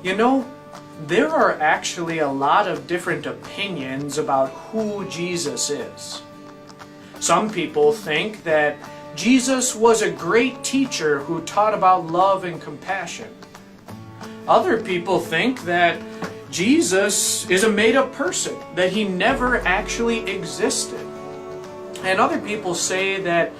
You know, there are actually a lot of different opinions about who Jesus is. Some people think that Jesus was a great teacher who taught about love and compassion. Other people think that Jesus is a made-up person, that he never actually existed. And other people say that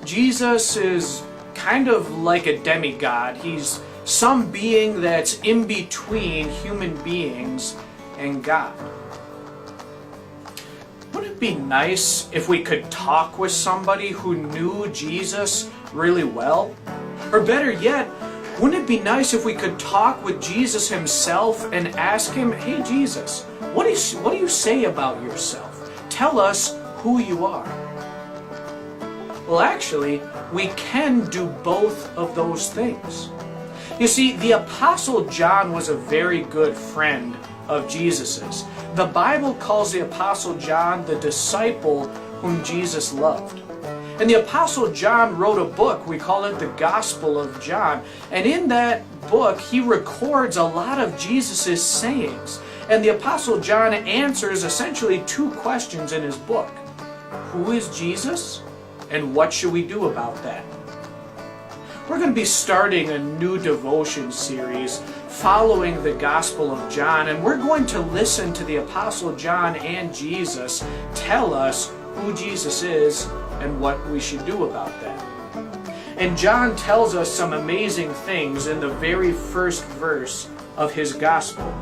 Jesus is kind of like a demigod. He's some being that's in between human beings and God. Wouldn't it be nice if we could talk with somebody who knew Jesus really well? Or better yet, wouldn't it be nice if we could talk with Jesus himself and ask him, "Hey Jesus, what do you say about yourself? Tell us who you are." Well, actually, we can do both of those things. You see, the Apostle John was a very good friend of Jesus's. The Bible calls the Apostle John the disciple whom Jesus loved. And the Apostle John wrote a book, we call it the Gospel of John. And in that book, he records a lot of Jesus's sayings. And the Apostle John answers essentially two questions in his book. Who is Jesus? And what should we do about that? We're going to be starting a new devotion series following the Gospel of John, and we're going to listen to the Apostle John and Jesus tell us who Jesus is and what we should do about that. And John tells us some amazing things in the very first verse of his Gospel.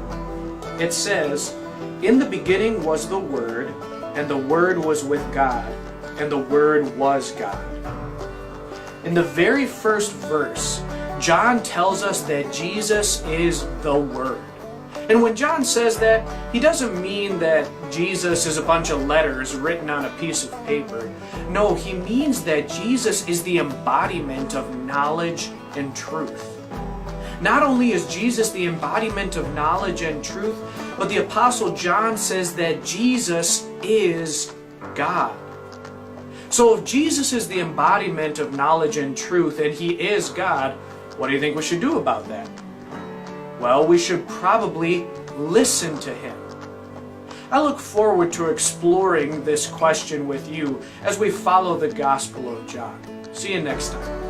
It says, "In the beginning was the Word, and the Word was with God, and the Word was God." In the very first verse, John tells us that Jesus is the Word. And when John says that, he doesn't mean that Jesus is a bunch of letters written on a piece of paper. No, he means that Jesus is the embodiment of knowledge and truth. Not only is Jesus the embodiment of knowledge and truth, but the Apostle John says that Jesus is God. So if Jesus is the embodiment of knowledge and truth, and he is God, what do you think we should do about that? Well, we should probably listen to him. I look forward to exploring this question with you as we follow the Gospel of John. See you next time.